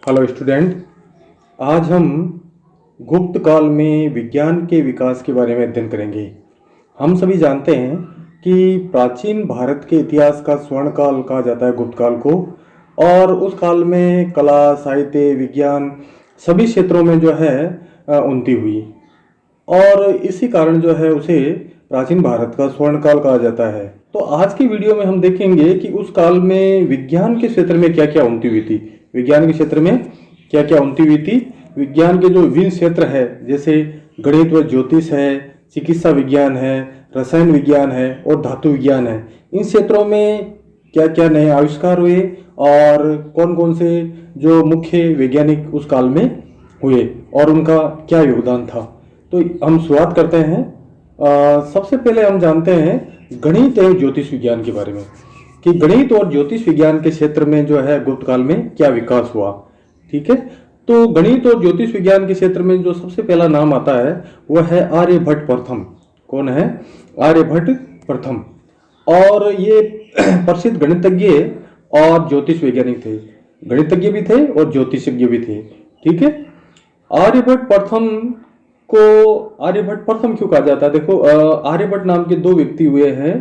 Hello student. आज हम गुप्त काल में विज्ञान के विकास के बारे में अध्ययन करेंगे। हम सभी जानते हैं कि प्राचीन भारत के इतिहास का स्वर्ण काल कहा जाता है गुप्त काल को, और उस काल में कला, साहित्य, विज्ञान सभी क्षेत्रों में जो है उन्नति हुई, और इसी कारण जो है उसे प्राचीन भारत का स्वर्ण काल कहा जाता है। तो आज की वीडियो में हम देखेंगे कि उस काल में विज्ञान के क्षेत्र में क्या क्या उन्नति हुई थी। विज्ञान के क्षेत्र में क्या क्या उन्नति हुई थी। विज्ञान के जो विभिन्न क्षेत्र है, जैसे गणित व ज्योतिष है, चिकित्सा विज्ञान है, रसायन विज्ञान है और धातु विज्ञान है, इन क्षेत्रों में क्या क्या नए आविष्कार हुए और कौन कौन से जो मुख्य वैज्ञानिक उस काल में हुए और उनका क्या योगदान था। तो हम शुरुआत करते हैं। सबसे पहले हम जानते हैं गणित एवं ज्योतिष विज्ञान के बारे में, कि गणित और ज्योतिष विज्ञान के क्षेत्र में जो है गुप्त काल में क्या विकास हुआ। ठीक है, तो गणित और ज्योतिष विज्ञान के क्षेत्र में जो सबसे पहला नाम आता है वह है आर्यभट्ट प्रथम। कौन है? आर्यभट्ट प्रथम। और ये प्रसिद्ध गणितज्ञ और ज्योतिष वैज्ञानिक थे। गणितज्ञ भी थे और ज्योतिषज्ञ भी थे। ठीक है, आर्यभट्ट प्रथम को आर्यभट्ट प्रथम क्यों कहा जाता है? देखो, आर्यभट्ट नाम के दो व्यक्ति हुए हैं।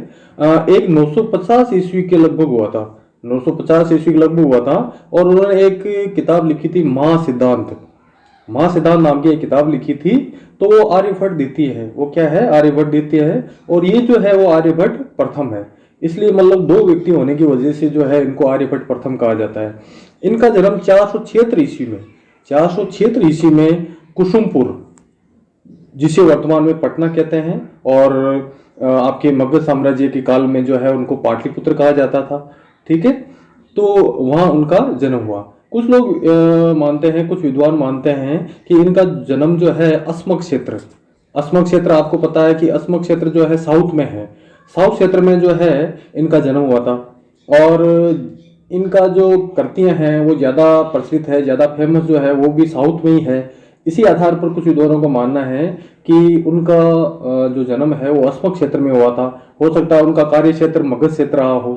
एक 950 ईस्वी के लगभग हुआ था, 950 ईस्वी के लगभग हुआ था, और उन्होंने एक किताब लिखी थी महासिद्धांत नाम की एक किताब लिखी थी। तो वो आर्यभट्ट द्वितीय है। वो क्या है? आर्यभट्ट द्वितीय है, और ये जो है वो आर्यभट्ट प्रथम है। इसलिए मतलब दो व्यक्ति होने की वजह से जो है इनको आर्यभट्ट प्रथम कहा जाता है। इनका जन्म 476 ईस्वी में कुसुमपुर, जिसे वर्तमान में पटना कहते हैं, और आपके मगध साम्राज्य के काल में जो है उनको पाटलिपुत्र कहा जाता था। ठीक है, तो वहां उनका जन्म हुआ। कुछ लोग मानते हैं, कुछ विद्वान मानते हैं कि इनका जन्म जो है अस्मक क्षेत्र, आपको पता है कि अस्मक क्षेत्र जो है साउथ में है, साउथ क्षेत्र में जो है इनका जन्म हुआ था। और इनका जो कृतियां हैं वो ज़्यादा प्रचलित है, ज़्यादा फेमस जो है वो भी साउथ में ही है। इसी आधार पर कुछ विद्वानों का मानना है कि उनका जो जन्म है वो अस्मक क्षेत्र में हुआ था। हो सकता है उनका कार्य क्षेत्र मगध क्षेत्र रहा हो।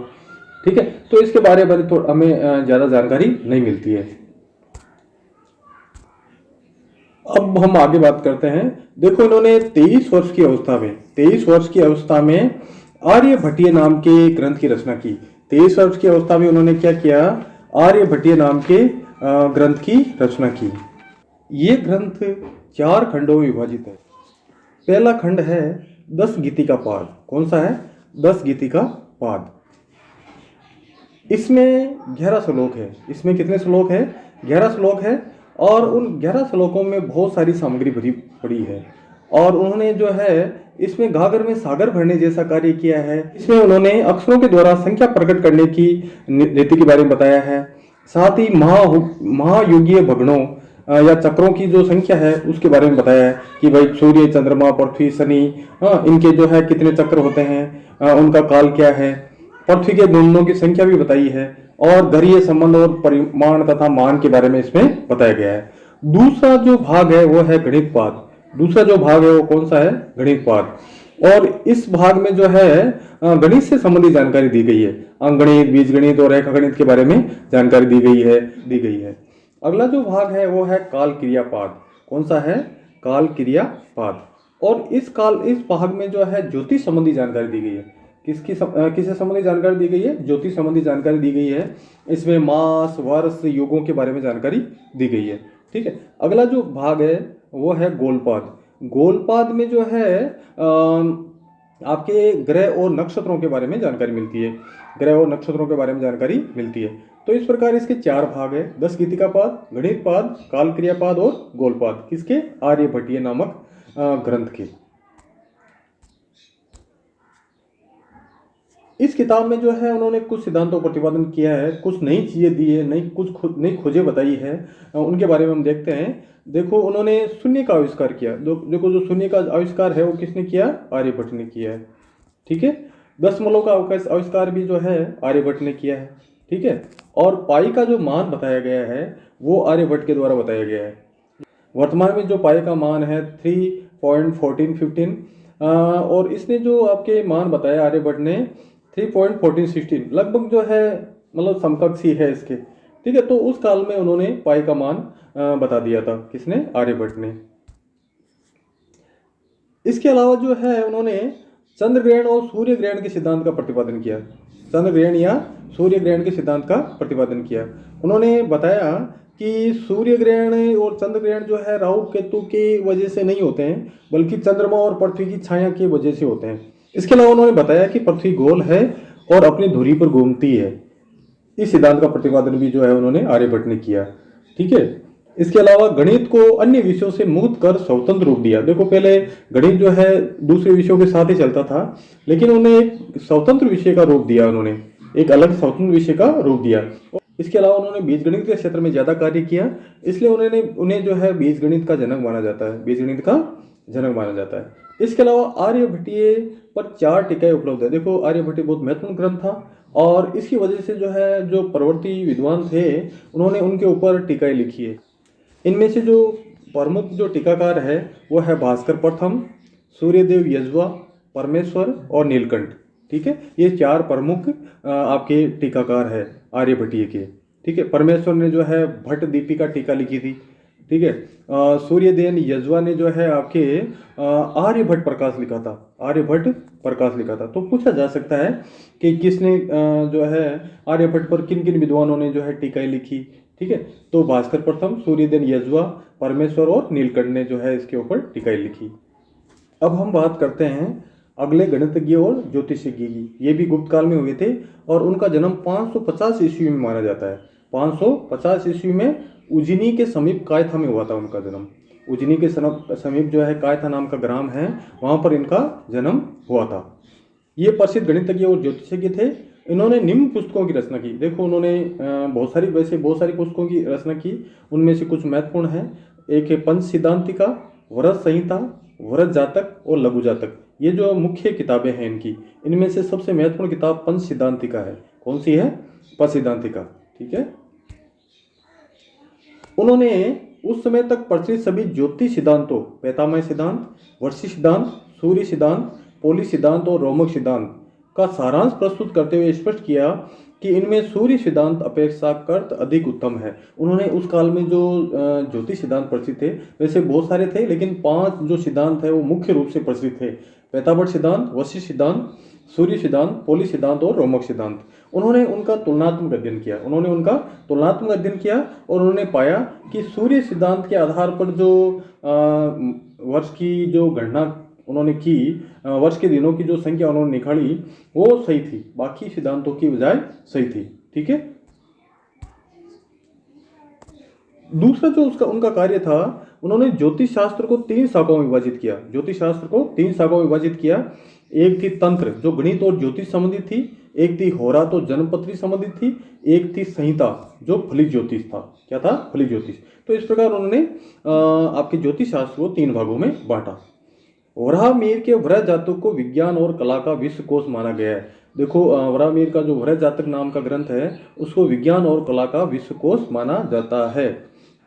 ठीक है, तो इसके बारे में तो हमें ज़्यादा जानकारी नहीं मिलती है। अब हम आगे बात करते हैं। देखो, इन्होंने 23 वर्ष की अवस्था में आर्यभट्टीय नाम के ग्रंथ की रचना की। 23 वर्ष की अवस्था में उन्होंने क्या किया? आर्यभट्टीय नाम के ग्रंथ की रचना की। ये ग्रंथ 4 खंडों में विभाजित है। पहला खंड है 10 गीतिका पाद। कौन सा है? 10 गीतिका पाद। इसमें 11 श्लोक है। इसमें कितने श्लोक है? 11 श्लोक है, और उन 11 श्लोकों में बहुत सारी सामग्री भरी पड़ी है। और उन्होंने जो है इसमें गागर में सागर भरने जैसा कार्य किया है। इसमें उन्होंने अक्षरों के द्वारा संख्या प्रकट करने की रीति के बारे में बताया है। साथ ही महायुगीय भगणों या चक्रों की जो संख्या है उसके बारे में बताया है कि भाई सूर्य, चंद्रमा, पृथ्वी, शनि, इनके जो है कितने चक्र होते हैं, उनका काल क्या है। पृथ्वी के घूमनों की संख्या भी बताई है, और घरीय संबंध और परिमाण तथा मान के बारे में इसमें बताया गया है। दूसरा जो भाग है वो है गणित पाद। दूसरा जो भाग है वो कौन सा है? गणित पाद। और इस भाग में जो है गणित से संबंधित जानकारी दी गई है। अंकगणित, बीजगणित और रेखा गणित के बारे में जानकारी दी गई है। अगला जो भाग है वो है काल क्रियापाद। कौन सा है? काल क्रियापाद। और इस भाग में जो है ज्योतिष संबंधी जानकारी दी गई है। किससे संबंधी जानकारी दी गई है? ज्योतिष संबंधी जानकारी दी गई है। इसमें मास, वर्ष, युगों के बारे में जानकारी दी गई है। ठीक है, अगला जो भाग है वो है गोलपाद। गोलपाद में जो है आपके ग्रह और नक्षत्रों के बारे में जानकारी मिलती है। तो इस प्रकार इसके 4 भाग है: 10 गीतिका पाद, गणित पाद, काल क्रियापाद और गोलपाद। किसके? आर्यभट्टीय नामक ग्रंथ के। इस किताब में जो है उन्होंने कुछ सिद्धांतों पर प्रतिपादन किया है, कुछ नई चीजें दी है, नई खोजें बताई है। उनके बारे में हम देखते हैं। देखो, उन्होंने शून्य का आविष्कार किया। देखो, जो शून्य का आविष्कार है वो किसने किया? आर्यभट्ट ने किया है। ठीक है, दशमलव का आविष्कार भी जो है आर्यभट्ट ने किया है। ठीक है, और पाई का जो मान बताया गया है वो आर्यभट्ट के द्वारा बताया गया है। वर्तमान में जो पाई का मान है 3.1415, और इसने जो आपके मान बताया आर्यभट्ट ने 3.1416, लगभग जो है मतलब समकक्ष ही है इसके। ठीक है, तो उस काल में उन्होंने पाई का मान बता दिया था, किसने? आर्यभट्ट ने। इसके अलावा जो है उन्होंने चंद्र ग्रहण और सूर्य ग्रहण के सिद्धांत का प्रतिपादन किया। चंद्र ग्रहण या सूर्य ग्रहण के सिद्धांत का प्रतिपादन किया। उन्होंने बताया कि सूर्य ग्रहण और चंद्र ग्रहण जो है राहु केतु की वजह से नहीं होते हैं, बल्कि चंद्रमा और पृथ्वी की छाया की वजह से होते हैं। इसके अलावा उन्होंने बताया कि पृथ्वी गोल है और अपनी धुरी पर घूमती है। इस सिद्धांत का प्रतिपादन भी जो है उन्होंने आर्यभट्ट ने किया। ठीक है, इसके अलावा गणित को अन्य विषयों से मुक्त कर स्वतंत्र रूप दिया। देखो, पहले गणित जो है दूसरे विषयों के साथ ही चलता था, लेकिन उन्हें एक स्वतंत्र विषय का रूप दिया, उन्होंने एक अलग स्वतंत्र विषय का रूप दिया। इसके अलावा उन्होंने बीजगणित के क्षेत्र में ज्यादा कार्य किया, इसलिए उन्हें जो है बीजगणित का जनक माना जाता है, बीजगणित का जनक माना जाता है। इसके अलावा आर्यभट्टीय पर 4 टीकाएं उपलब्ध है। देखो, आर्यभट्टीय बहुत महत्वपूर्ण ग्रंथ था और इसकी वजह से जो है जो परवर्ती विद्वान थे उन्होंने उनके ऊपर टीकाएं लिखी है। इनमें से जो प्रमुख जो टीकाकार है वो है भास्कर प्रथम, सूर्यदेव यजुआ, परमेश्वर और नीलकंठ। ठीक है, ये 4 प्रमुख आपके टीकाकार है आर्यभट्टीय के। ठीक है, परमेश्वर ने जो है भट्ट दीपिका टीका लिखी थी। ठीक है, सूर्यदेव यजुआ ने जो है आपके आर्यभट्ट प्रकाश लिखा था, आर्यभट्ट प्रकाश लिखा था। तो पूछा जा सकता है कि किसने जो है आर्यभट्ट पर किन किन विद्वानों ने जो है टीकाएं लिखी। ठीक है, तो भास्कर प्रथम, सूर्यदेव यजुआ, परमेश्वर और नीलकंठ ने जो है इसके ऊपर टीकाएं लिखी। अब हम बात करते हैं अगले गणितज्ञ और ज्योतिषज्ञ की। ये भी गुप्त काल में हुए थे और उनका जन्म 550 ईस्वी में माना जाता है। 550 ईस्वी में उज्जैनी के समीप कायथा में हुआ था उनका जन्म। उज्जैनी के समीप जो है कायथा नाम का ग्राम है, वहां पर इनका जन्म हुआ था। ये प्रसिद्ध गणितज्ञ और ज्योतिषज्ञ थे। इन्होंने निम्न पुस्तकों की रचना की। देखो, उन्होंने बहुत सारी पुस्तकों की रचना की। उनमें से कुछ महत्वपूर्ण है। एक है पंच सिद्धांतिका, व्रत संहिता, व्रत जातक और लघु जातक। ये जो मुख्य किताबें हैं इनकी, इनमें से सबसे महत्वपूर्ण किताब पंच सिद्धांतिका है। कौन सी है? पंच सिद्धांतिका। ठीक है, उन्होंने उस समय तक प्रचलित सभी ज्योतिष सिद्धांतों, पैतामय सिद्धांत, वर्षी सिद्धांत, सूर्य सिद्धांत, पोली सिद्धांत और रोमक सिद्धांत का सारांश प्रस्तुत करते हुए स्पष्ट किया कि इनमें सूर्य सिद्धांत अपेक्षाकृत अधिक उत्तम है। उन्होंने उस काल में जो ज्योतिष सिद्धांत प्रचलित थे, वैसे बहुत सारे थे, लेकिन 5 जो सिद्धांत है वो मुख्य रूप से प्रचलित थे। पैतावट सिद्धांत, वशी सिद्धांत, सूर्य सिद्धांत, पोली सिद्धांत और रोमक सिद्धांत। उन्होंने उनका तुलनात्मक अध्ययन किया और उन्होंने पाया कि सूर्य सिद्धांत के आधार पर जो वर्ष की जो गणना उन्होंने की, वर्ष के दिनों की जो संख्या उन्होंने निकाली वो सही थी, बाकी सिद्धांतों की बजाय सही थी। ठीक है, दूसरा जो उनका कार्य था, उन्होंने ज्योतिष शास्त्र को 3 शाखाओं में विभाजित किया। ज्योतिष शास्त्र को 3 शाखाओं में विभाजित किया। एक थी तंत्र, जो गणित और ज्योतिष संबंधित थी। एक थी होरा, तो जन्मपत्री संबंधित थी। एक थी संहिता, जो फलित ज्योतिष था। क्या था? फलित ज्योतिष। तो इस प्रकार उन्होंने आपके ज्योतिष शास्त्र को 3 भागों में बांटा। वराहमिहिर के वृहत जातक को विज्ञान और कला का विश्वकोश माना गया है। देखो, वराहमिहिर का जो वृहत जातक नाम का ग्रंथ है उसको विज्ञान और कला का विश्वकोश माना जाता है।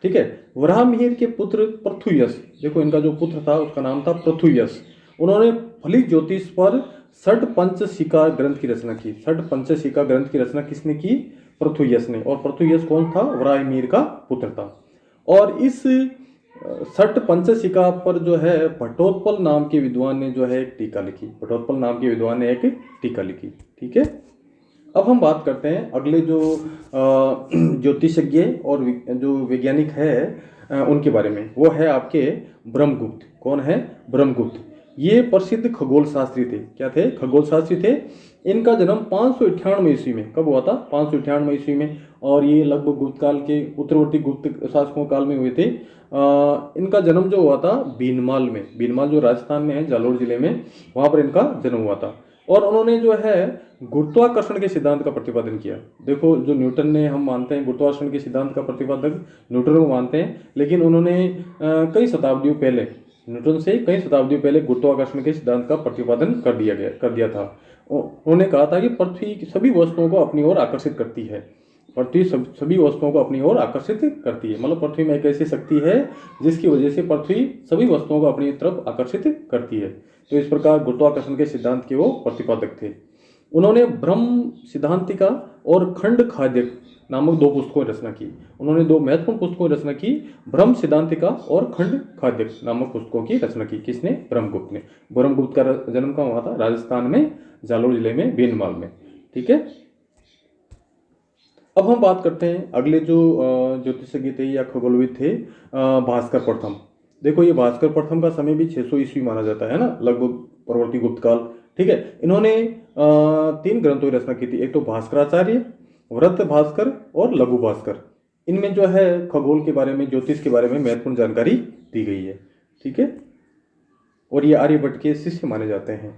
ठीक है, वराहमिहिर के पुत्र पृथुयश, देखो इनका जो पुत्र था उसका नाम था पृथुयश। उन्होंने फलित ज्योतिष पर षट पंचशिखा ग्रंथ की रचना की। षट पंचशिखा ग्रंथ की रचना किसने की? पृथुयश ने। और पृथुयश कौन था? वराहमिहिर का पुत्र था। और इस षट पंचशिखा पर जो है भट्टोत्पल नाम के विद्वान ने जो है एक टीका लिखी। भट्टोत्पल नाम के विद्वान ने एक टीका लिखी। ठीक है, अब हम बात करते हैं अगले जो ज्योतिषज्ञ और जो वैज्ञानिक है उनके बारे में। वो है आपके ब्रह्मगुप्त। कौन है? ब्रह्मगुप्त। ये प्रसिद्ध खगोल शास्त्री थे। क्या थे? खगोल शास्त्री थे। इनका जन्म 598 ईस्वी में कब हुआ था? 598 ईस्वी में। और ये लगभग गुप्त काल के उत्तरवर्ती गुप्त शासकों काल में हुए थे। इनका जन्म जो हुआ था बीनमाल में। बीनमाल जो राजस्थान में है, जालोर जिले में, वहां पर इनका जन्म हुआ था। और उन्होंने जो है गुरुत्वाकर्षण के सिद्धांत का प्रतिपादन किया। देखो, जो न्यूटन ने, हम मानते हैं गुरुत्वाकर्षण के सिद्धांत का प्रतिपादक न्यूटन को मानते हैं, लेकिन उन्होंने कई शताब्दियों पहले, न्यूटन से कई शताब्दियों पहले गुरुत्वाकर्षण के सिद्धांत का प्रतिपादन कर दिया था। उन्होंने कहा था कि पृथ्वी सभी वस्तुओं को अपनी ओर आकर्षित करती है। पृथ्वी सभी वस्तुओं को अपनी ओर आकर्षित करती है। मतलब पृथ्वी में एक ऐसी शक्ति है जिसकी वजह से पृथ्वी सभी वस्तुओं को अपनी तरफ आकर्षित करती है। तो इस प्रकार गुरुत्वाकर्षण के सिद्धांत के वो प्रतिपादक थे। उन्होंने ब्रह्म सिद्धांतिका और खंड खाद्य नामक 2 पुस्तकों की रचना की। उन्होंने 2 महत्वपूर्ण पुस्तकों की रचना की, ब्रह्म सिद्धांतिका और खंड खाद्य नामक पुस्तकों की रचना की। किसने? ब्रह्मगुप्त ने। ब्रह्मगुप्त का जन्म कहाँ हुआ था? राजस्थान में जालोर जिले में बेनमाल में। ठीक है। अब हम बात करते हैं अगले जो ज्योतिषज्ञ थे या खगोलविद थे, भास्कर प्रथम। देखो ये भास्कर प्रथम का समय भी 600 ईस्वी माना जाता है ना, लगभग परवर्ती गुप्त काल। ठीक है। इन्होंने 3 ग्रंथों की रचना की थी, एक तो भास्कराचार्य, व्रत भास्कर और लघु भास्कर। इनमें जो है खगोल के बारे में, ज्योतिष के बारे में महत्वपूर्ण जानकारी दी गई है। ठीक है। और ये आर्यभट्ट के शिष्य माने जाते हैं।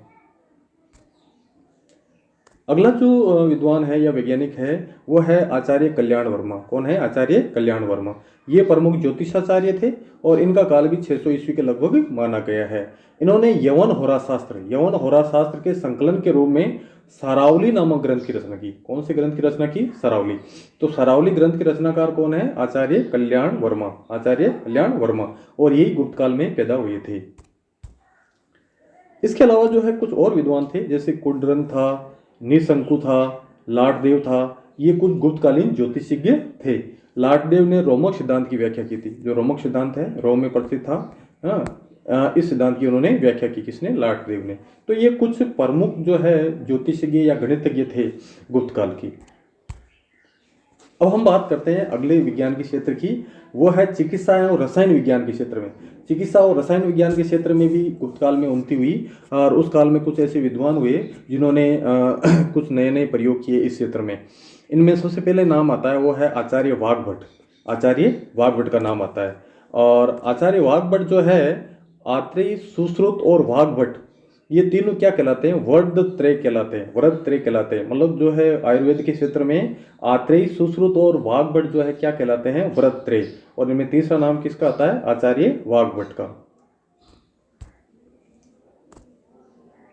अगला जो विद्वान है या वैज्ञानिक है वो है आचार्य कल्याण वर्मा। कौन है? आचार्य कल्याण वर्मा। ये प्रमुख ज्योतिषाचार्य थे और इनका काल भी 600 ईस्वी के लगभग माना गया है। इन्होंने यवन होराशास्त्र के संकलन के रूप में सरावली नामक ग्रंथ की रचना की। कौन से ग्रंथ की रचना की? सरावली। तो सरावली ग्रंथ के रचनाकार कौन है? आचार्य कल्याण वर्मा। आचार्य कल्याण वर्मा। और यही गुप्त काल में पैदा हुए थे। इसके अलावा जो है कुछ और विद्वान थे, जैसे कुंडरन था, निशंकु था, लाटदेव था। ये कुछ गुप्तकालीन ज्योतिषज्ञ थे। लाटदेव ने रोमक सिद्धांत की व्याख्या की थी। जो रोमक सिद्धांत है, रोम में प्रसिद्ध था। इस सिद्धांत की उन्होंने व्याख्या की। किसने? लाटदेव ने। तो ये कुछ प्रमुख जो है ज्योतिषज्ञ या गणितज्ञ थे गुप्त काल की। अब हम बात करते हैं अगले विज्ञान के क्षेत्र की, वो है चिकित्सा एवं रसायन विज्ञान के क्षेत्र में। चिकित्सा और रसायन विज्ञान के क्षेत्र में भी गुप्त काल में उन्नति हुई और उस काल में कुछ ऐसे विद्वान हुए जिन्होंने कुछ नए नए प्रयोग किए इस क्षेत्र में। इनमें सबसे पहले नाम आता है वो है आचार्य वाग्भट। आचार्य वाग्भट का नाम आता है। और आचार्य वाग्भट जो है, आत्रेय, सुश्रुत और वाग्भट, ये तीनों क्या कहलाते हैं? वर्दत्रय कहलाते हैं। वर्दत्रय कहलाते हैं। मतलब जो है आयुर्वेद के क्षेत्र में आत्रेय, सुश्रुत और वाग्भट जो है क्या कहलाते हैं? वर्दत्रय। और इनमें तीसरा नाम किसका आता है? आचार्य वाग्भट का।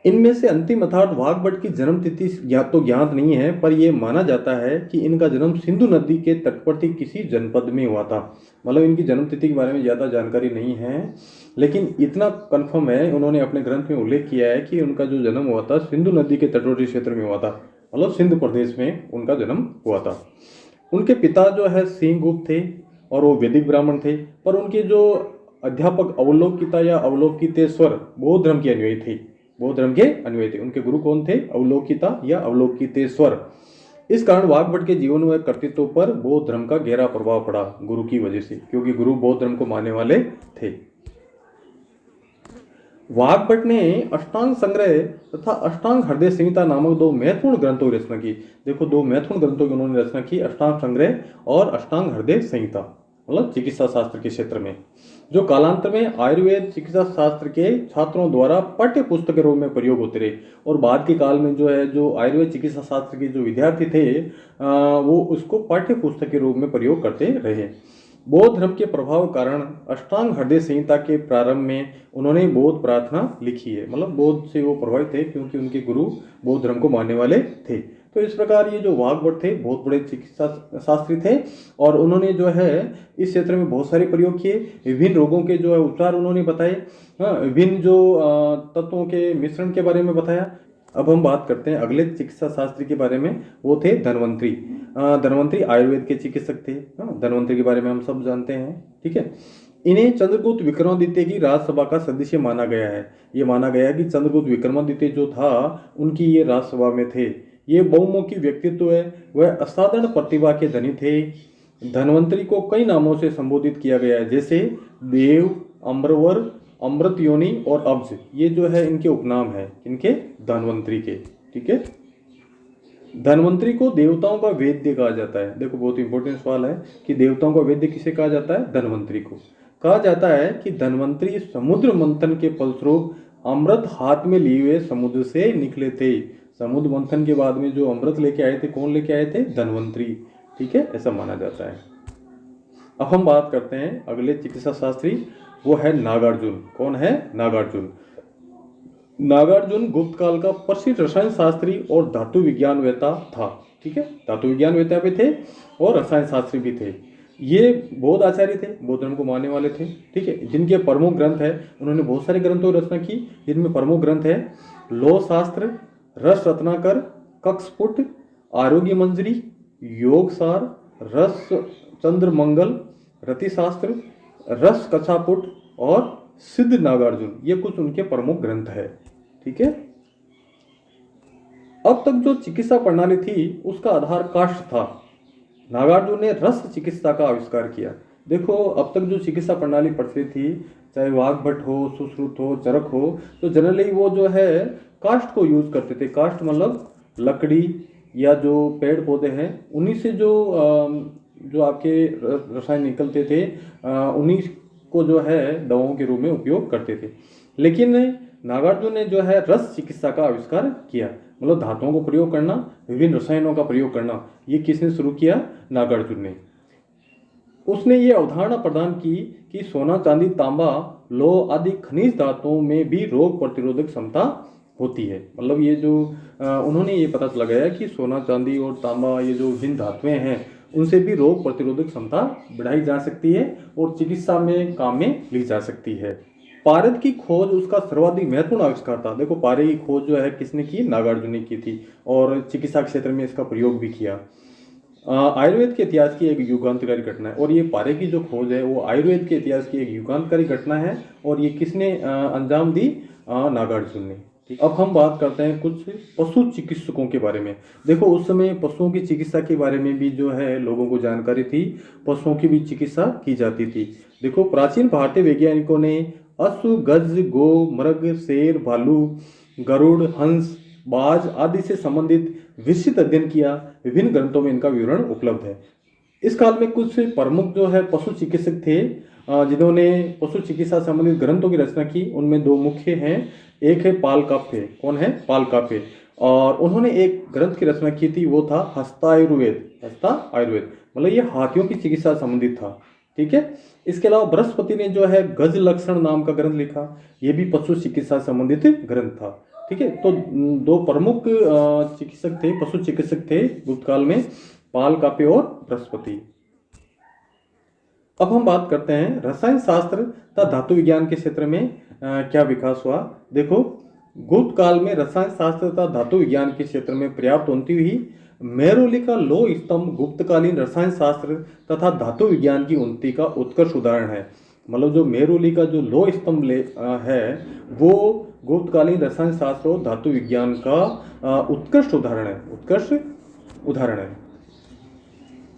इनमें से अंतिम अर्थात वाग्भट की जन्म तिथि तो ज्ञात नहीं है, पर यह माना जाता है कि इनका जन्म सिंधु नदी के तटवर्ती किसी जनपद में हुआ था। मतलब इनकी जन्म तिथि के बारे में ज़्यादा जानकारी नहीं है, लेकिन इतना कंफर्म है, उन्होंने अपने ग्रंथ में उल्लेख किया है कि उनका जो जन्म हुआ था सिंधु नदी के तटवर्ती क्षेत्र में हुआ था। मतलब सिंध प्रदेश में उनका जन्म हुआ था। उनके पिता जो है सिंहगुप्त थे और वो वैदिक ब्राह्मण थे, पर उनके जो अध्यापक अवलोकिता या अवलोकितेश्वर बौद्ध धर्म के अनुयायी थे। बौद्ध धर्म के अनुयायी थे। उनके गुरु कौन थे? अवलोकिता या अवलोकितेश्वर। इस कारण वाग्भट के जीवन व कर्तृत्व पर बौद्ध धर्म का गहरा प्रभाव पड़ा गुरु की वजह से, क्योंकि गुरु बौद्ध धर्म को मानने वाले थे। वाग्भट ने अष्टांग संग्रह तथा अष्टांग हृदय संहिता नामक 2 महत्वपूर्ण ग्रंथों की रचना की। देखो 2 महत्वपूर्ण ग्रंथों की उन्होंने रचना की, अष्टांग संग्रह और अष्टांग हृदय संहिता। मतलब चिकित्सा शास्त्र के क्षेत्र में, जो कालांतर में आयुर्वेद चिकित्सा शास्त्र के छात्रों द्वारा पाठ्य पुस्तक के रूप में प्रयोग होते रहे। और बाद के काल में जो है जो आयुर्वेद चिकित्सा शास्त्र के जो विद्यार्थी थे वो उसको पाठ्य पुस्तक के रूप में प्रयोग करते रहे। बौद्ध धर्म के प्रभाव के कारण अष्टांग हृदय संहिता के प्रारंभ में उन्होंने बौद्ध प्रार्थना लिखी है। मतलब बौद्ध से वो प्रभावित थे क्योंकि उनके गुरु बौद्ध धर्म को मानने वाले थे। तो इस प्रकार ये जो वाग्भट थे बहुत बड़े चिकित्सा शास्त्री थे और उन्होंने जो है इस क्षेत्र में बहुत सारे प्रयोग किए। विभिन्न रोगों के जो है उपचार उन्होंने बताए, विभिन्न जो तत्वों के मिश्रण के बारे में बताया। अब हम बात करते हैं अगले चिकित्सा शास्त्री के बारे में, वो थे धन्वंतरी। धन्वंतरी आयुर्वेद के चिकित्सक थे। धन्वंतरी के बारे में हम सब जानते हैं। ठीक है। इन्हें चंद्रगुप्त विक्रमादित्य की राजसभा का सदस्य माना गया है। ये माना गया है कि चंद्रगुप्त विक्रमादित्य जो था उनकी ये राजसभा में थे। ये बहुमुखी व्यक्तित्व है, वह असाधारण प्रतिभा के धनी थे। धन्वंतरी को कई नामों से संबोधित किया गया है, जैसे देव, अम्रवर, अमृत योनि और अब्ज। ये जो है इनके उपनाम है, इनके धन्वंतरी के। ठीक है। धन्वंतरी को देवताओं का वैद्य कहा जाता है। देखो बहुत इंपॉर्टेंट सवाल है कि देवताओं का वैद्य किसे कहा जाता है? धन्वंतरी को। कहा जाता है कि धन्वंतरी समुद्र मंथन के फलस्वरूप अमृत हाथ में लिए हुए समुद्र से निकले थे। समुद्र मंथन के बाद में जो अमृत लेके आए थे, कौन लेके आए थे? धन्वंतरी। ठीक है, ऐसा माना जाता है। अब हम बात करते हैं अगले चिकित्सा शास्त्री, वो है नागार्जुन। कौन है? नागार्जुन। नागार्जुन गुप्त काल का प्रसिद्ध रसायन शास्त्री और धातु विज्ञानवेत्ता था। ठीक है, धातु विज्ञानवेत्ता भी थे और रसायन शास्त्री भी थे। ये बौद्ध आचार्य थे, बौद्ध धर्म को मानने वाले थे। ठीक है, जिनके प्रमुख ग्रंथ है, उन्होंने बहुत सारे ग्रंथों की रचना की, जिनमें प्रमुख ग्रंथ है लौह शास्त्र, रस रत्नाकर, कक्षपुट, आरोग्य मंजरी, योग सार, रस चंद्रमंगल, रतिशास्त्र, रस कछापुट और सिद्ध नागार्जुन, ये कुछ उनके प्रमुख ग्रंथ है। ठीक है। अब तक जो चिकित्सा प्रणाली थी उसका आधार काष्ठ था। नागार्जुन ने रस चिकित्सा का आविष्कार किया। देखो, अब तक जो चिकित्सा प्रणाली प्रचलित थी, चाहे वाघभट हो, सुश्रुत हो, चरक हो, तो जनरली वो जो है काष्ठ को यूज करते थे। काष्ठ मतलब लकड़ी या जो पेड़ पौधे हैं उन्हीं से जो आपके रसायन निकलते थे, उन्हीं को जो है दवाओं के रूप में उपयोग करते थे। लेकिन नागार्जुन ने जो है रस चिकित्सा का आविष्कार किया, मतलब धातुओं को प्रयोग करना, विभिन्न रसायनों का प्रयोग करना। ये किसने शुरू किया? नागार्जुन ने। उसने ये अवधारणा प्रदान की कि सोना, चांदी, तांबा, लौह आदि खनिज धातुओं में भी रोग प्रतिरोधक क्षमता होती है। मतलब ये जो उन्होंने ये पता लगाया कि सोना, चांदी और तांबा, ये जो विभिन्न धातुएं हैं, उनसे भी रोग प्रतिरोधक क्षमता बढ़ाई जा सकती है और चिकित्सा में काम में ली जा सकती है। पारद की खोज उसका सर्वाधिक महत्वपूर्ण आविष्कार था। देखो, पारे की खोज जो है किसने की? नागार्जुन ने की थी और चिकित्सा क्षेत्र में इसका प्रयोग भी किया। आयुर्वेद के इतिहास की एक युगांतकारी घटना है और ये पारे की जो खोज है वो आयुर्वेद के इतिहास की एक युगांतकारी घटना है और ये किसने अंजाम दी? नागार्जुन ने। अब हम बात करते हैं कुछ पशु चिकित्सकों के बारे में। देखो, उस समय पशुओं की चिकित्सा के बारे में भी जो है लोगों को जानकारी थी, पशुओं की भी चिकित्सा की जाती थी। देखो, प्राचीन भारतीय वैज्ञानिकों ने अश्व, गज, गो, मृग, शेर, भालू, गरुड़, हंस, बाज आदि से संबंधित विस्तृत अध्ययन किया। विभिन्न ग्रंथों में इनका विवरण उपलब्ध है। इस काल में कुछ प्रमुख जो है पशु चिकित्सक थे जिन्होंने पशु चिकित्सा संबंधित ग्रंथों की रचना की। उनमें दो मुख्य हैं। एक है पाल काफे। कौन है? पाल काफे। और उन्होंने एक ग्रंथ की रचना की थी, वो था हस्तायुर्वेद। हस्तायुर्वेद मतलब ये हाथियों की चिकित्सा संबंधित था। ठीक है। इसके अलावा बृहस्पति ने जो है गज लक्षण नाम का ग्रंथ लिखा। ये भी पशु चिकित्सा संबंधित ग्रंथ था। ठीक है। तो दो प्रमुख चिकित्सक थे, पशु चिकित्सक थे गुप्त काल में, पाल काफे और बृहस्पति। अब हम बात करते हैं रसायन शास्त्र तथा धातु विज्ञान के क्षेत्र में क्या विकास हुआ। देखो, गुप्त काल में रसायन शास्त्र तथा धातु विज्ञान के क्षेत्र में पर्याप्त उन्नति हुई। मेहरौली का लौह स्तंभ गुप्तकालीन रसायन शास्त्र तथा धातु विज्ञान की उन्नति का उत्कृष्ट उदाहरण है। मतलब जो मेहरौली का जो लौह स्तंभ है वो गुप्तकालीन रसायन शास्त्र और धातु विज्ञान का उत्कृष्ट उदाहरण है।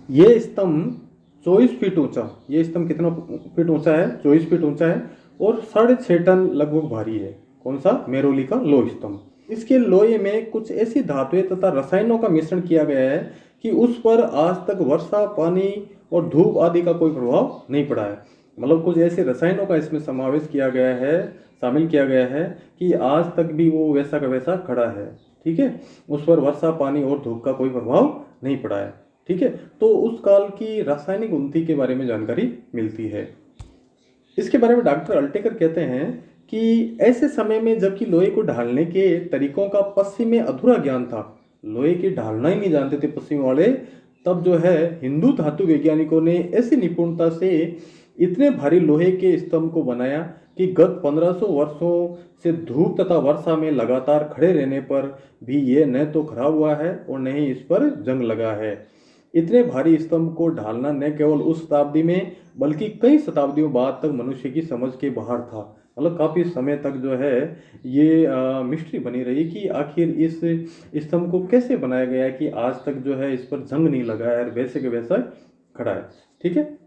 ये स्तंभ 24 फीट ऊंचा, ये स्तंभ कितना फीट ऊंचा है? 24 फीट ऊंचा है और 6.5 टन लगभग भारी है। कौन सा? मेहरौली का लौह स्तंभ। इसके लोहे में कुछ ऐसी धातुएं तथा रसायनों का मिश्रण किया गया है कि उस पर आज तक वर्षा, पानी और धूप आदि का कोई प्रभाव नहीं पड़ा है। मतलब कुछ ऐसे रसायनों का इसमें समावेश किया गया है, शामिल किया गया है कि आज तक भी वो वैसा का वैसा खड़ा है। ठीक है। उस पर वर्षा, पानी और धूप का कोई प्रभाव नहीं पड़ा है। ठीक है। तो उस काल की रासायनिक उन्नति के बारे में जानकारी मिलती है। इसके बारे में डॉक्टर अल्टेकर कहते हैं कि ऐसे समय में जबकि लोहे को ढालने के तरीकों का पश्चिम में अधूरा ज्ञान था, लोहे की ढालना ही नहीं जानते थे पश्चिम वाले, तब जो है हिंदू धातु वैज्ञानिकों ने ऐसी निपुणता से इतने भारी लोहे के स्तंभ को बनाया कि गत 1500 वर्षों से धूप तथा वर्षा में लगातार खड़े रहने पर भी ये न तो खराब हुआ है और न ही इस पर जंग लगा है। इतने भारी स्तंभ को ढालना न केवल उस शताब्दी में बल्कि कई शताब्दियों बाद तक मनुष्य की समझ के बाहर था। मतलब काफ़ी समय तक जो है ये मिस्ट्री बनी रही कि आखिर इस स्तंभ को कैसे बनाया गया है कि आज तक जो है इस पर जंग नहीं लगा है, वैसे के वैसा खड़ा है। ठीक है।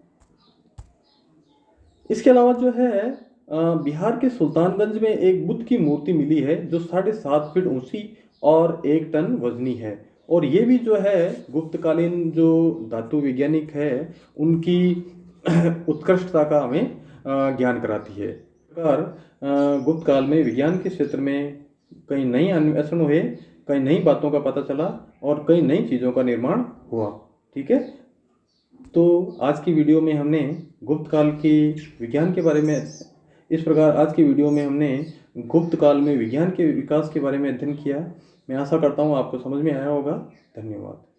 इसके अलावा जो है बिहार के सुल्तानगंज में एक बुद्ध की मूर्ति मिली है जो 7.5 फीट ऊंची और 1 टन वजनी है। और ये भी जो है गुप्तकालीन जो धातु वैज्ञानिक है उनकी उत्कृष्टता का हमें ज्ञान कराती है। गुप्त काल में विज्ञान के क्षेत्र में कई नए अन्वेषण हुए, कई नई बातों का पता चला और कई नई चीज़ों का निर्माण हुआ। ठीक है। तो आज की वीडियो में हमने गुप्त काल के विज्ञान के बारे में, इस प्रकार आज की वीडियो में हमने गुप्त काल में विज्ञान के विकास के बारे में अध्ययन किया। मैं आशा करता हूँ आपको समझ में आया होगा। धन्यवाद।